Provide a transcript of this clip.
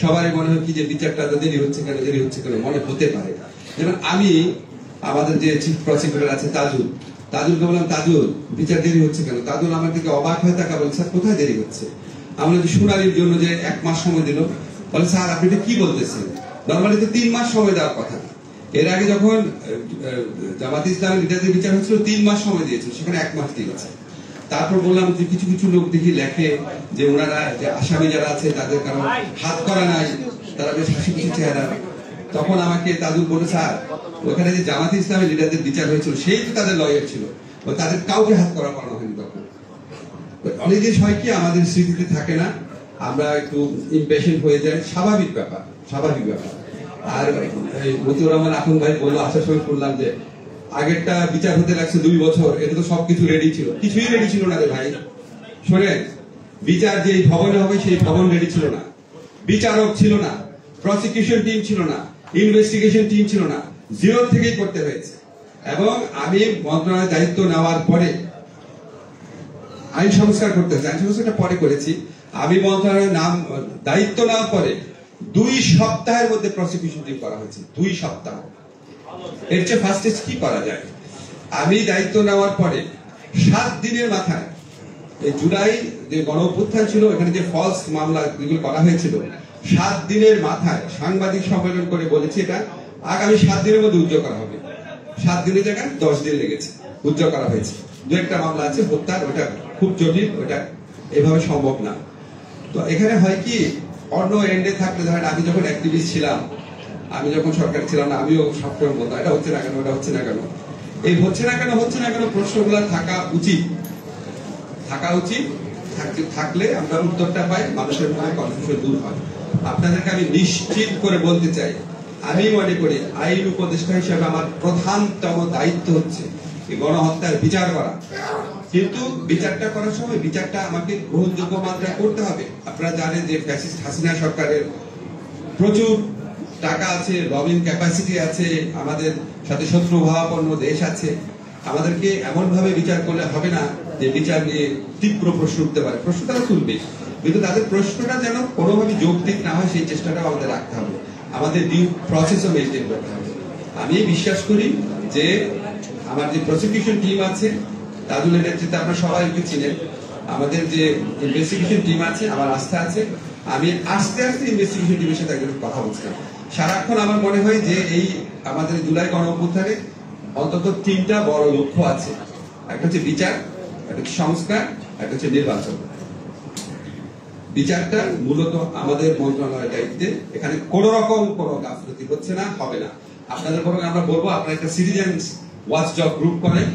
সবারই মনে হয় কি যে বিচারটা দেরি হচ্ছে কেন মনে হতে পারে। যেমন আমি আমাদের যে চিফ প্রসিকিউটর আছে তাজুলকে বললাম, তাজুল বিচার দেরি হচ্ছে কেন? তাজুল আমার দিকে অবাক হয়ে থাকা বলে, স্যার কোথায় দেরি হচ্ছে? আমরা যে শুনানির জন্য যে 1 মাস সময় দিল, বলে স্যার আপনি এটা কি বলতেছেন? নর্মালি তো 3 মাস সময় দেওয়ার কথা। এর আগে যখন জামাতে ইসলামের লিডারদের বিচার হচ্ছিল 3 মাস সময় দিয়েছিল, সেখানে 1 মাস দিয়েছে। তারপর বললাম যে কিছু লোক দেখি লেখে যে ওনারা যে আসামি যারা আছে তাদের কারণ হাত করা নাই, তারা বেশ হাসি খুশি চেহারা। তখন আমাকে তাজুল বলে, স্যার ওখানে যে জামাতে ইসলামের লিডারদের বিচার হয়েছিল সেই তো তাদের লয়ার ছিল, তাদের কাউকে হাত করা করানো হয়নি। তখন অনেক জিনিস হয় কি আমাদের স্মৃতিতে থাকে না, আমরা একটু ইমপেশেন্ট হয়ে যাই, স্বাভাবিক ব্যাপার। আর মতিউর রহমান আখন ভাই বললো, আসার সময় শুনলাম যে আগেরটা বিচার হতে লাগছে 2 বছর, এটা তো সবকিছু রেডি ছিল। কিছুই রেডি ছিল না রে ভাই। শোনেন, বিচার যে ভবনে হবে সেই ভবন রেডি ছিল না, বিচারক ছিল না, প্রসিকিউশন টিম ছিল না, ইনভেস্টিগেশন টিম ছিল না, জিরো থেকেই করতে হয়েছে। এবং আমি মন্ত্রণালয়ের দায়িত্ব নেওয়ার পরে আইন সংস্কার করতে হয়েছে, আইন সংস্কারটা পরে করেছি। আমি মন্ত্রণালয়ের দায়িত্ব নেওয়ার পরে 2 সপ্তাহের মধ্যে প্রসিকিউশন টিম করা হয়েছে। 2 সপ্তাহ, এর চেয়ে ফাস্টেজ কি করা যায়? আমি দায়িত্ব নেওয়ার পরে 7 দিনের মাথায়, এই জুলাই যে গণ অভ্যুত্থান ছিল, এখানে যে ফলস মামলা যেগুলো করা হয়েছিল, 7 দিনের মাথায় সাংবাদিক সম্মেলন করে বলেছি এটা আগামী 7 দিনের মধ্যে উদ্যোগ করা হবে। 7 দিনের জায়গায় 10 দিন লেগেছে, উদ্যোগ করা হয়েছে। 2-1টা মামলা আছে হত্যার, ওটা খুব জটিল, ওটা এভাবে সম্ভব না। তো এখানে হয় কি, অন্য এন্ডে থাকলে ধরেন আমি যখন অ্যাক্টিভিস্ট ছিলাম, আমি যখন সরকার ছিলাম না, আমিও সবসময় বলতাম এটা হচ্ছে না কেন, এটা হচ্ছে না কেন। এই হচ্ছে না কেন প্রশ্নগুলো থাকা উচিত। থাকলে আমরা উত্তরটা পাই, মানুষের মনে কনফিউশন দূর হয়। আপনাদেরকে আমি নিশ্চিত করে বলতে চাই, আমি মনে করি আইন উপদেষ্টা হিসেবে আমার প্রধানতম দায়িত্ব হচ্ছে গণহত্যার বিচার করা। কিন্তু বিচারটা করার সময় বিচারটা আমাকে গ্রহণযোগ্য মাত্রায় করতে হবে। আপনারা জানেন যে ফ্যাসিস্ট হাসিনা সরকারের প্রচুর টাকা আছে, লবিং ক্যাপাসিটি আছে, আমাদের সাথে শত্রুভাবাপন্ন দেশ আছে। আমাদেরকে এমন ভাবে বিচার করলে হবে না যে বিচার নিয়ে তীব্র প্রশ্ন উঠতে পারে। প্রশ্ন তারা তুলবে, কিন্তু তাদের প্রশ্নটা যেন কোনোভাবে যৌক্তিক না হয় সেই চেষ্টাটাও আমাদের রাখতে হবে। আমাদের ডিউ প্রসেসও মেনটেন করতে হবে। আমি বিশ্বাস করি যে আমার যে প্রসিকিউশন টিম আছে, তাজুলের নেতৃত্বে আপনারা সবাই চিনেন, আমাদের যে ইনভেস্টিগেশন টিম আছে, আমার আস্থা আছে। আমি আস্তে ইনভেস্টিগেশন টিমের সাথে একজন কথা বলছিলাম। সারাক্ষণ আমার মনে হয় যে এই আমাদের জুলাই গণ অভ্যুত্থানে অন্তত 3টা বড় লক্ষ্য আছে। একটা হচ্ছে বিচার, একটা হচ্ছে সংস্কার, একটা হচ্ছে নির্বাচন। বিচারটা মূলত আমাদের মন্ত্রণালয়ের দায়িত্বে, এখানে কোন রকম কোনো গাফিলতি হচ্ছে না, হবে না। আপনাদের বরং আমরা বলবো আপনারা একটা সিটিজেন্স ওয়াচডগ গ্রুপ করেন।